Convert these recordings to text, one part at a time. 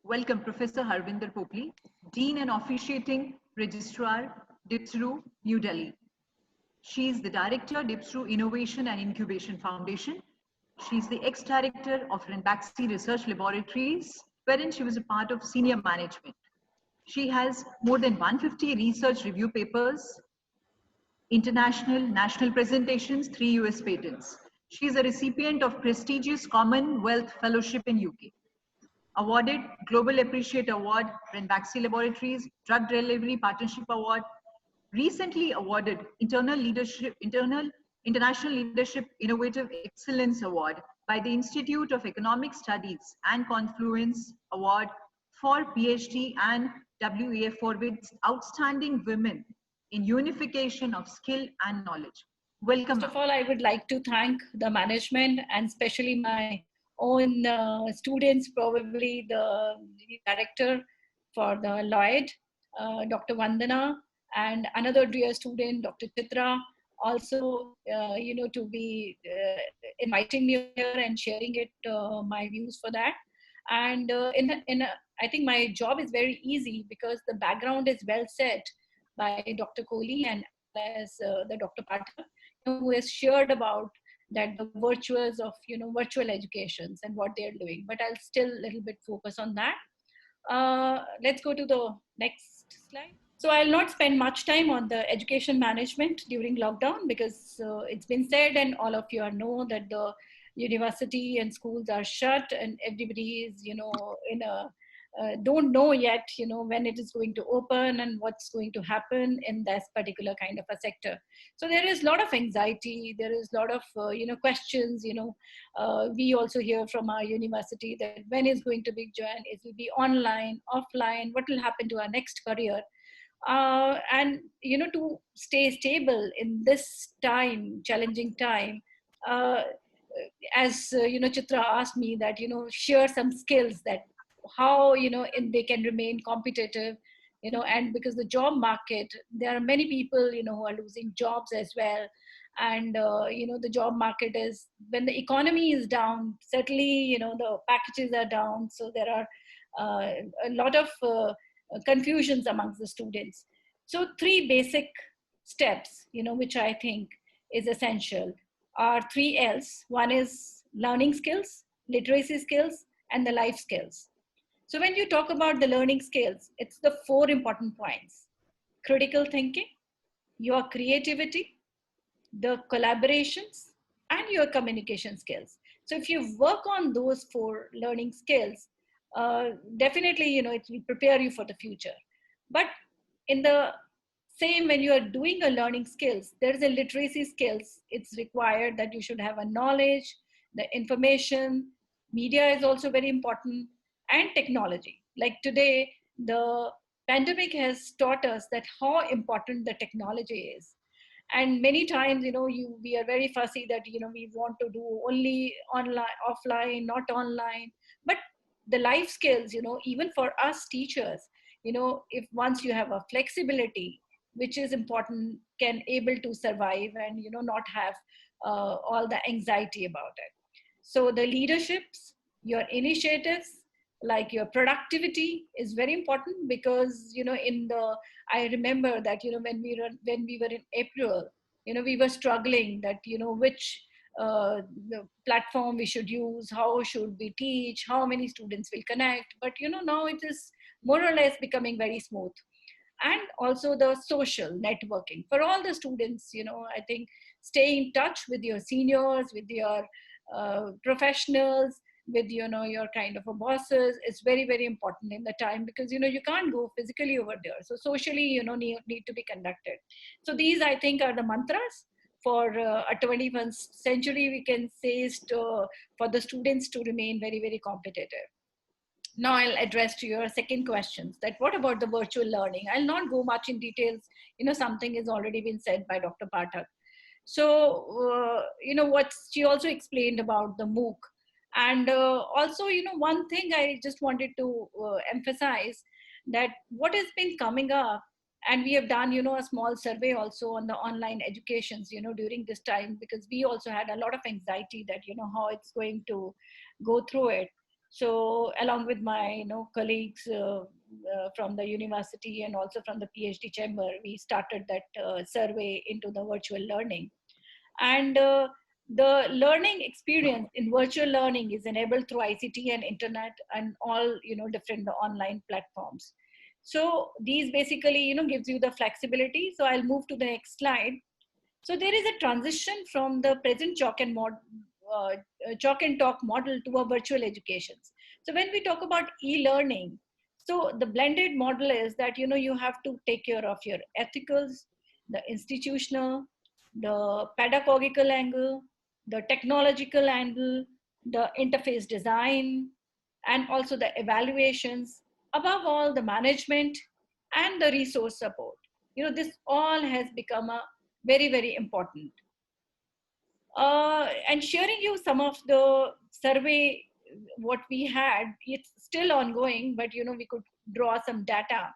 welcome Professor Harvinder Popli, Dean and Officiating Registrar, DIPSRU, New Delhi. She is the Director, DIPSRU Innovation and Incubation Foundation. She is the ex-director of Ranbaxy Research Laboratories, wherein she was a part of senior management. She has more than 150 research review papers, international, national presentations, 3 US patents. She is a recipient of prestigious Commonwealth Fellowship in UK. Awarded Global Appreciate Award, Ranbaxy Laboratories, Drug Delivery Partnership Award, recently awarded International Leadership Innovative Excellence Award by the Institute of Economic Studies and Confluence Award for PhD and WEF for its outstanding women in unification of skill and knowledge. Welcome. First of all, I would like to thank the management and especially my own students, probably the director for the Lloyd, Dr. Vandana, and another dear student, Dr. Chitra, also, to be inviting me here and sharing it, my views for that. And I think my job is very easy because the background is well set by Dr. Kohli and as the Dr. Pathak, who has shared about that the virtues of virtual educations and what they're doing. But I'll still a little bit focus on that. Let's go to the next slide. So I'll not spend much time on the education management during lockdown because it's been said and all of you know that the university and schools are shut and everybody is in a don't know yet when it is going to open and what's going to happen in this particular kind of a sector. So there is a lot of anxiety, there is a lot of questions. We also hear from our university that when is going to be joined, it will be online, offline, what will happen to our next career. And to stay stable in this time, challenging time, as Chitra asked me that share some skills that how they can remain competitive, and because the job market, there are many people who are losing jobs as well. And the job market is, when the economy is down, certainly the packages are down, so there are a lot of confusions amongst the students. So 3 basic steps which I think is essential are 3 L's. One is learning skills, literacy skills, and the life skills. So when you talk about the learning skills, it's the 4 important points: critical thinking, your creativity, the collaborations, and your communication skills. So if you work on those 4 learning skills, definitely, it will prepare you for the future. But in the same, when you are doing a learning skills, there's a literacy skills. It's required that you should have a knowledge, the information, media is also very important, and technology. Like today, the pandemic has taught us that how important the technology is. And many times, we are very fussy that, we want to do only online, offline, not online. But the life skills, even for us teachers, if once you have a flexibility, which is important, can able to survive and, not have all the anxiety about it. So the leaderships, your initiatives, like your productivity is very important because, I remember that, when we were in April, we were struggling that, which the platform we should use, how should we teach, how many students will connect. But, now it is more or less becoming very smooth. And also the social networking for all the students, I think stay in touch with your seniors, with your professionals, with your kind of a bosses is very, very important in the time, because you can't go physically over there. So socially need to be conducted. So these, I think, are the mantras for a 21st century, we can say, is for the students to remain very, very competitive. Now I'll address to your second questions, that what about the virtual learning? I'll not go much in details, something has already been said by Dr. Pathak. So what she also explained about the MOOC. And also, one thing I just wanted to emphasize, that what has been coming up, and we have done, a small survey also on the online educations, during this time, because we also had a lot of anxiety that, how it's going to go through it. So along with my colleagues from the university and also from the PhD chamber, we started that survey into the virtual learning. And the learning experience in virtual learning is enabled through ICT and internet and all different online platforms. So these basically gives you the flexibility. So I'll move to the next slide. So there is a transition from the present uh, chalk and talk model to a virtual education. So when we talk about e-learning, so the blended model is that you have to take care of your ethicals, the institutional, the pedagogical angle, the technological angle, the interface design, and also the evaluations, above all the management and the resource support. This all has become a very, very important. And sharing you some of the survey what we had, it's still ongoing, but we could draw some data.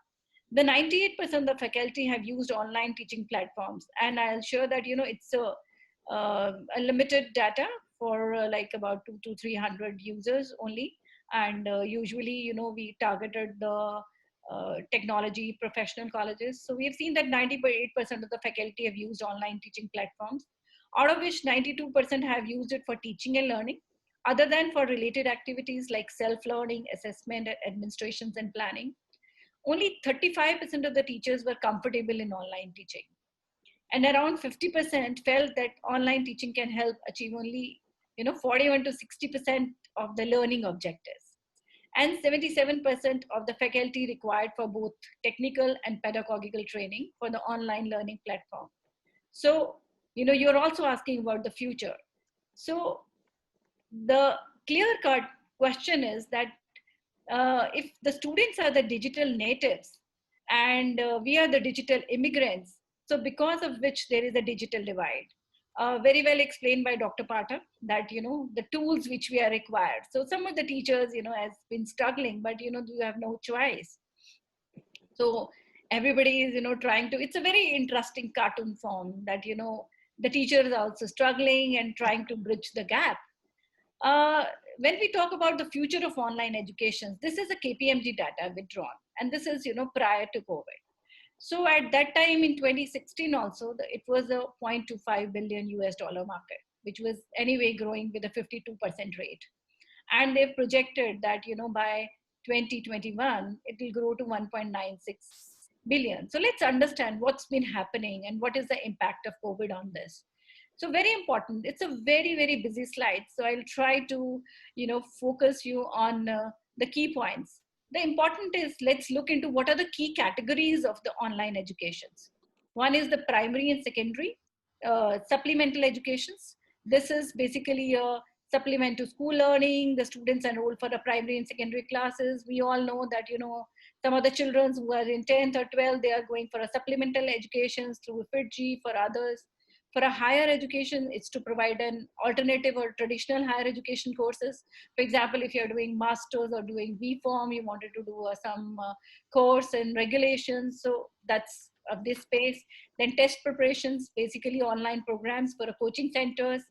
The 98% of faculty have used online teaching platforms, and I'll show that it's a limited data for like about 200 to 300 users only. And usually we targeted the technology professional colleges. So we've seen that 98% of the faculty have used online teaching platforms, out of which 92% have used it for teaching and learning, other than for related activities like self-learning, assessment, administrations, and planning. Only 35% of the teachers were comfortable in online teaching. And around 50% felt that online teaching can help achieve only 41 to 60% of the learning objectives. And 77% of the faculty required for both technical and pedagogical training for the online learning platform. So, you're also asking about the future. So the clear-cut question is that if the students are the digital natives and we are the digital immigrants, so because of which there is a digital divide. Very well explained by Dr. Pathak that the tools which we are required. So some of the teachers has been struggling, but you have no choice. So everybody is trying to. It's a very interesting cartoon form that the teachers are also struggling and trying to bridge the gap. Uh, when we talk about the future of online education, this is a KPMG data withdrawn, and this is prior to COVID. So at that time in 2016 also, it was a 0.25 billion US dollar market, which was anyway growing with a 52% rate. And they've projected that by 2021 it will grow to 1.96 billion. So let's understand what's been happening and what is the impact of COVID on this. So very important. It's a very, very busy slide. So I'll try to, focus you on the key points. The important is let's look into what are the key categories of the online educations. One is the primary and secondary, supplemental educations. This is basically a supplement to school learning. The students enroll for the primary and secondary classes. We all know that, some of the children who are in 10th or 12th, they are going for a supplemental education through FITGI. For others, for a higher education, it's to provide an alternative or traditional higher education courses. For example, if you're doing masters or doing B.Pharm, you wanted to do some course in regulations. So that's of this space. Then test preparations, basically online programs for coaching centers.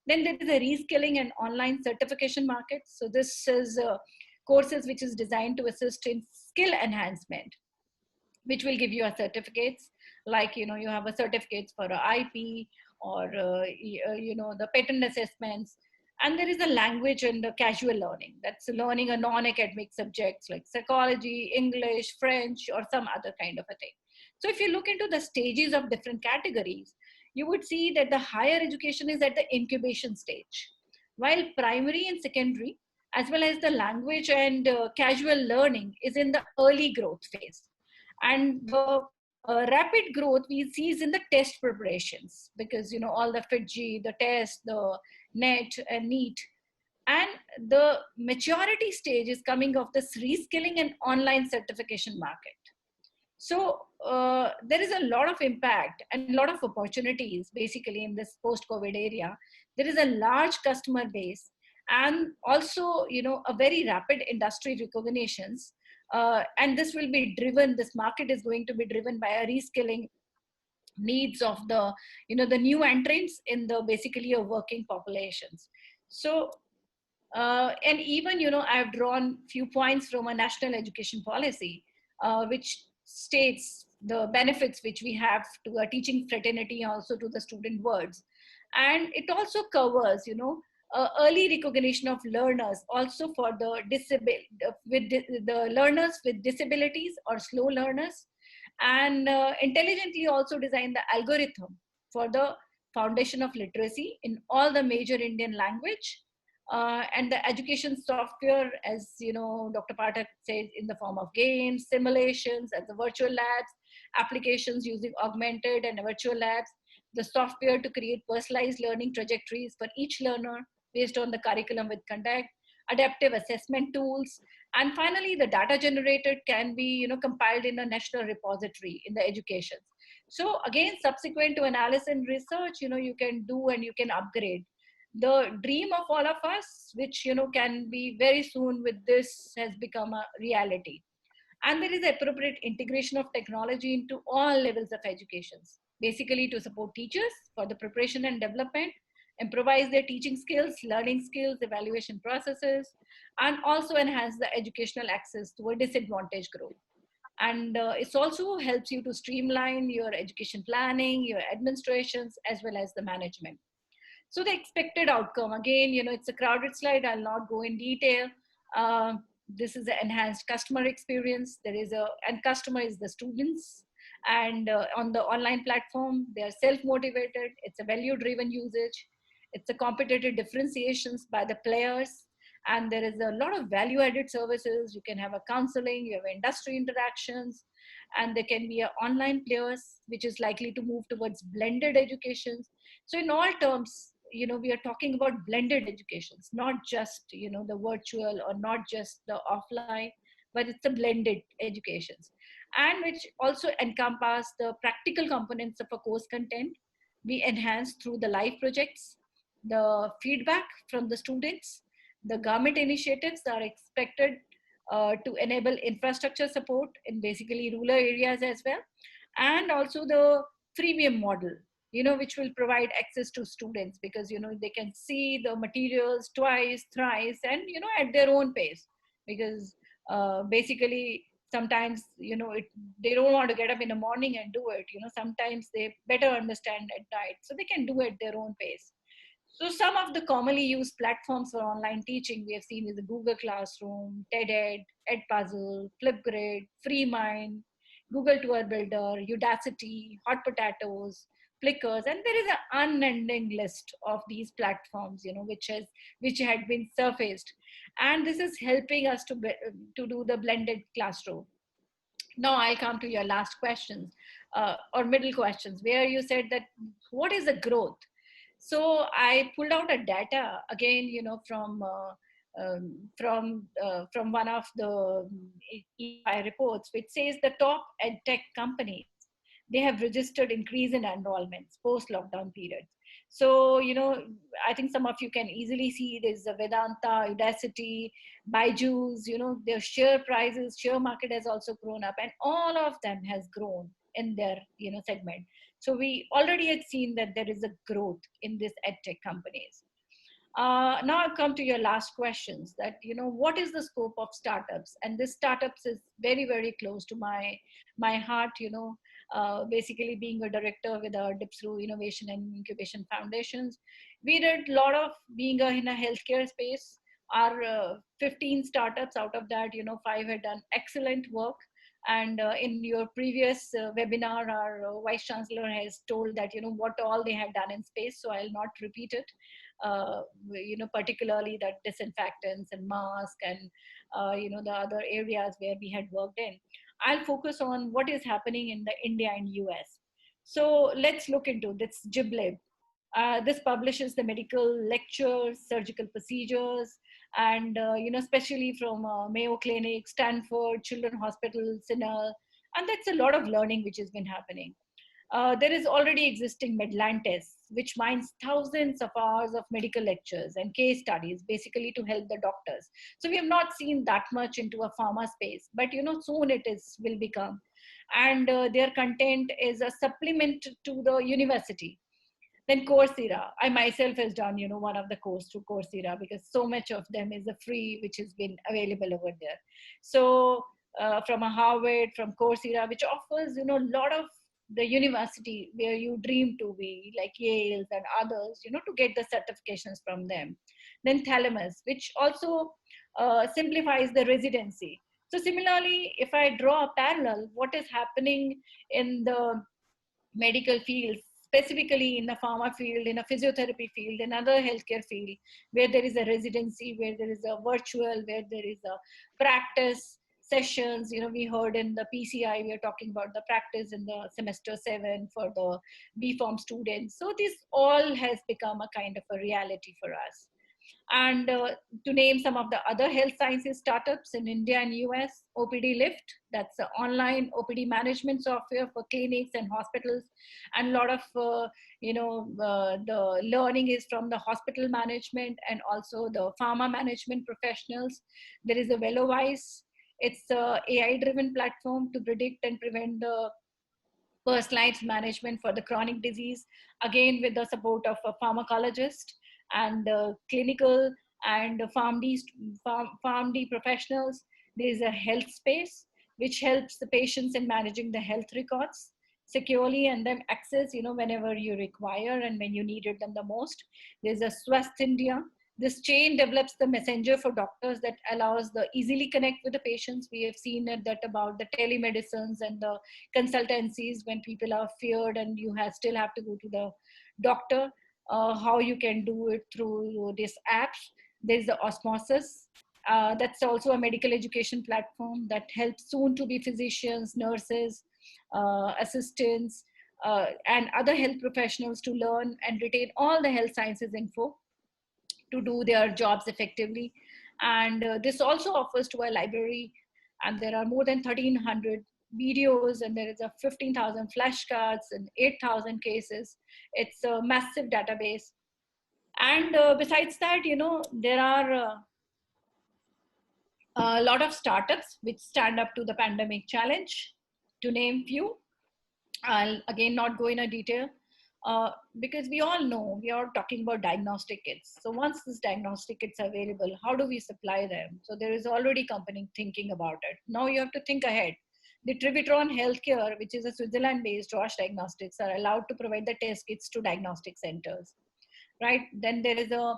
Then there is a reskilling and online certification market. So this is courses which is designed to assist in skill enhancement, which will give you a certificates, like you have a certificates for a IP or the patent assessments. And there is a language and the casual learning, that's learning a non-academic subjects like psychology, English, French, or some other kind of a thing. So if you look into the stages of different categories, you would see that the higher education is at the incubation stage, while primary and secondary, as well as the language and casual learning, is in the early growth phase. And the rapid growth we see is in the test preparations, because all the FITGI, the test, the NET and NEET. And the maturity stage is coming of this reskilling and online certification market. So there is a lot of impact and a lot of opportunities basically in this post-COVID area. There is a large customer base and also a very rapid industry recognitions. And this will be driven, this market is going to be driven by a reskilling needs of the the new entrants in the basically a working populations. So And even, you know, I've drawn few points from a national education policy, which states the benefits which we have to a teaching fraternity, also to the student worlds. And it also covers, you know, early recognition of learners also for the the learners with disabilities or slow learners, and intelligently also design the algorithm for the foundation of literacy in all the major Indian language, and the education software, as you know, Dr. Pathak says, in the form of games, simulations, and the virtual labs, applications using augmented and virtual labs, the software to create personalized learning trajectories for each learner based on the curriculum with conduct, adaptive assessment tools, and finally the data generated can be, you know, compiled in a national repository in the education. So again, subsequent to analysis and research, you know, you can do and you can upgrade. The dream of all of us, which, you know, can be very soon with this, has become a reality. And there is appropriate integration of technology into all levels of education, basically to support teachers for the preparation and development, improvise their teaching skills, learning skills, evaluation processes, and also enhance the educational access to a disadvantaged group. And it also helps you to streamline your education planning, your administrations, as well as the management. So the expected outcome, again, you know, it's a crowded slide. I'll not go in detail. This is the enhanced customer experience. There is a, and customer is the students. And on the online platform, they are self-motivated. It's a value-driven usage. It's a competitive differentiations by the players. And there is a lot of value-added services. You can have a counseling, you have industry interactions, and there can be a online players, which is likely to move towards blended educations. So in all terms, you know, we are talking about blended educations, not just, you know, the virtual or not just the offline, but it's a blended educations, and which also encompass the practical components of a course content. We enhance through the live projects, the feedback from the students. The government initiatives are expected to enable infrastructure support in basically rural areas as well, and also the freemium model, you know, which will provide access to students, because, you know, they can see the materials twice, thrice, and, you know, at their own pace. Because basically sometimes, you know, they don't want to get up in the morning and do it, you know, sometimes they better understand at night, so they can do it at their own pace. So some of the commonly used platforms for online teaching we have seen is the Google Classroom, TED, Edpuzzle, Flipgrid, FreeMind, Google Tour Builder, Udacity, Hot Potatoes, Flickrs, and there is an unending list of these platforms, you know, which had been surfaced, and this is helping us to do the blended classroom. Now I'll come to your last questions, or middle questions, where you said that what is the growth. So I pulled out a data again, you know, from one of the EY reports, which says the top ed tech companies, they have registered increase in enrollments post lockdown periods. So, you know, I think some of you can easily see there's a Vedanta, Udacity, Byju's, you know, their share prices, share market has also grown up, and all of them has grown in their, you know, segment. So we already had seen that there is a growth in this edtech companies. Now I'll come to your last questions, that, you know, what is the scope of startups? And this startups is very, very close to my heart, you know, basically being a director with our DIPSRU Innovation and Incubation Foundations. We did a lot of being in a healthcare space. Our 15 startups, out of that, you know, 5 had done excellent work. And in your previous webinar, our vice chancellor has told that, you know, what all they have done in space. So I'll not repeat it. You know, particularly that disinfectants and mask and, you know, the other areas where we had worked in. I'll focus on what is happening in the India and US. So let's look into this GibLib. This publishes the medical lectures, surgical procedures, and you know, especially from Mayo Clinic, Stanford, Children's Hospital, Sinal, and that's a lot of learning which has been happening. There is already existing Medlantis, which mines thousands of hours of medical lectures and case studies, basically to help the doctors. So we have not seen that much into a pharma space, but, you know, soon it is will become. And their content is a supplement to the university. Then Coursera, I myself has done, one of the course through Coursera, because so much of them is a free, which has been available over there. So from a Harvard, from Coursera, which offers, a lot of the university where you dream to be, like Yale's and others, to get the certifications from them. Then Thalamus, which also simplifies the residency. So similarly, if I draw a parallel, what is happening in the medical fields, specifically in the pharma field, in a physiotherapy field, in other healthcare field, where there is a residency, where there is a virtual, where there is a practice sessions. We heard in the PCI, we are talking about the practice in the semester 7 for the B.Pharm students. So this all has become a kind of a reality for us. And to name some of the other health sciences startups in India and US, OPD Lift, that's an online OPD management software for clinics and hospitals. And a lot of, the learning is from the hospital management and also the pharma management professionals. There is a VeloWise. It's a AI-driven platform to predict and prevent the personalized management for the chronic disease, again with the support of a pharmacologist and clinical and PharmD professionals. There is a health space which helps the patients in managing the health records securely and then access, whenever you require and when you needed them the most. There's a Swasth India. This chain develops the messenger for doctors that allows the easily connect with the patients. We have seen that about the telemedicines and the consultancies when people are feared and you still have to go to the doctor, how you can do it through this apps. There's the Osmosis. That's also a medical education platform that helps soon to be physicians, nurses, assistants, and other health professionals to learn and retain all the health sciences info to do their jobs effectively. And this also offers to a library, and there are more than 1,300 videos, and there is a 15,000 flashcards and 8,000 cases. It's a massive database. And besides that, there are a lot of startups which stand up to the pandemic challenge. To name few, I'll again not go in a detail, because we all know we are talking about diagnostic kits. So once this diagnostic kits are available, how do we supply them? So there is already company thinking about it. Now you have to think ahead. The Trivitron Healthcare, which is a Switzerland-based Roche Diagnostics, are allowed to provide the test kits to diagnostic centers, right? Then there is a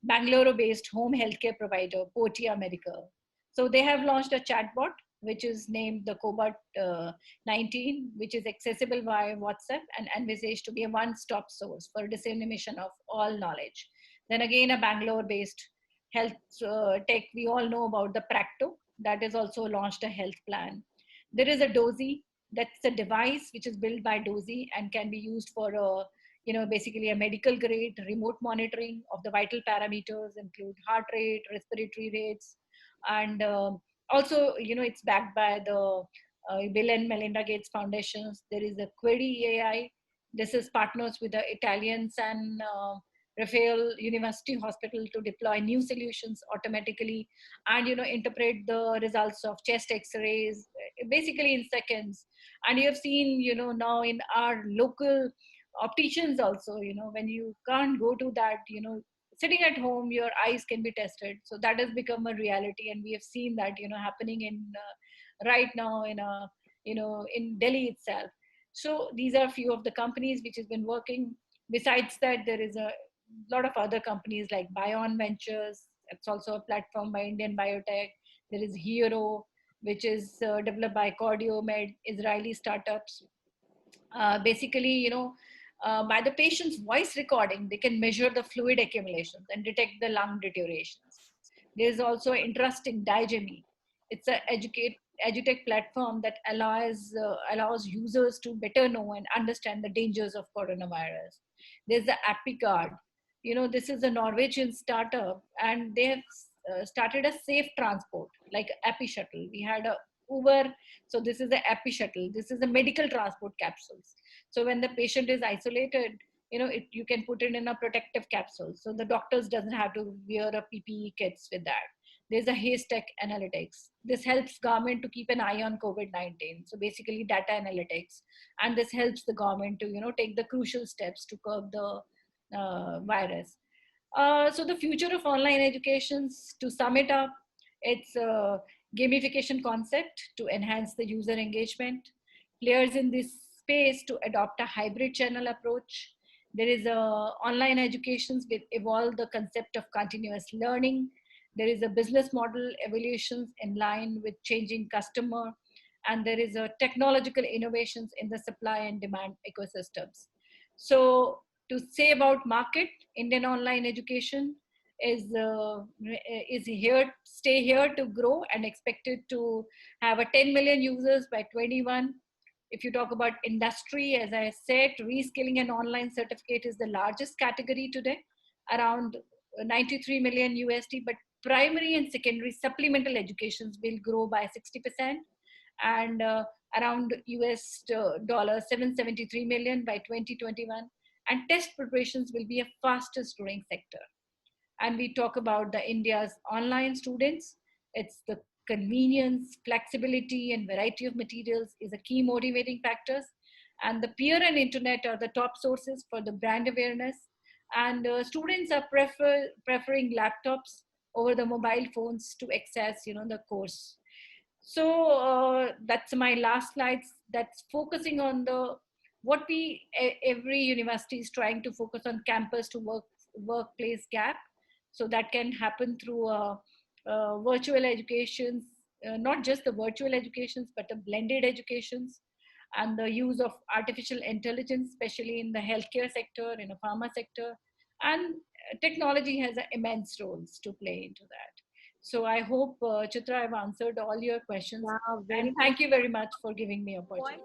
Bangalore-based home healthcare provider, Portia Medical. So they have launched a chatbot which is named the Cobot 19, which is accessible via WhatsApp and envisaged to be a one-stop source for dissemination of all knowledge. Then again, a Bangalore-based health tech, we all know about the Practo, that is also launched a health plan. There is a Dozy, that's a device which is built by Dozy and can be used for basically a medical grade remote monitoring of the vital parameters, include heart rate, respiratory rates, and also, it's backed by the Bill and Melinda Gates Foundations. There is a Query AI. This is partners with the Italian San Rafael University Hospital to deploy new solutions automatically and, interpret the results of chest x-rays, basically in seconds. And you have seen, now in our local opticians also, when you can't go to that, sitting at home, your eyes can be tested. So that has become a reality, and we have seen that happening in right now in Delhi itself. So these are a few of the companies which has been working. Besides that, there is a lot of other companies like Bion Ventures. It's also a platform by Indian Biotech. There is Hero, which is developed by Cordiomed, Israeli startups. Basically, by the patient's voice recording, they can measure the fluid accumulations and detect the lung deteriorations. There's also interesting Digemy. It's an edutech platform that allows users to better know and understand the dangers of coronavirus. There's the AppyGuard. This is a Norwegian startup, and they have started a safe transport like Appy Shuttle. We had a Uber, so this is the Appy Shuttle. This is a medical transport capsules. So when the patient is isolated, you can put it in a protective capsule. So the doctors doesn't have to wear a PPE kits with that. There's a Haystack Analytics. This helps government to keep an eye on COVID-19. So basically data analytics. And this helps the government to, take the crucial steps to curb the virus. So the future of online educations, to sum it up, it's a gamification concept to enhance the user engagement. Players in this space to adopt a hybrid channel approach. There is a online educations will evolve the concept of continuous learning. There is a business model evolutions in line with changing customer, and there is a technological innovations in the supply and demand ecosystems. So to say about market, Indian online education is here, stay here to grow and expected to have a 10 million users by 21. If you talk about industry, as I said, reskilling and online certificate is the largest category today, around 93 million USD, but primary and secondary supplemental educations will grow by 60%, and around US dollar 773 million by 2021. And test preparations will be a fastest growing sector. And we talk about the India's online students. It's the convenience, flexibility, and variety of materials is a key motivating factors. And the peer and internet are the top sources for the brand awareness. And students are preferring laptops over the mobile phones to access, the course. So that's my last slides. That's focusing on the what every university is trying to focus on campus to workplace gap. So that can happen through virtual educations, not just the virtual educations, but the blended educations, and the use of artificial intelligence, especially in the healthcare sector, in the pharma sector, and technology has immense roles to play into that. So I hope, Chitra, I've answered all your questions. Wow, And thank you very much for giving me a opportunity.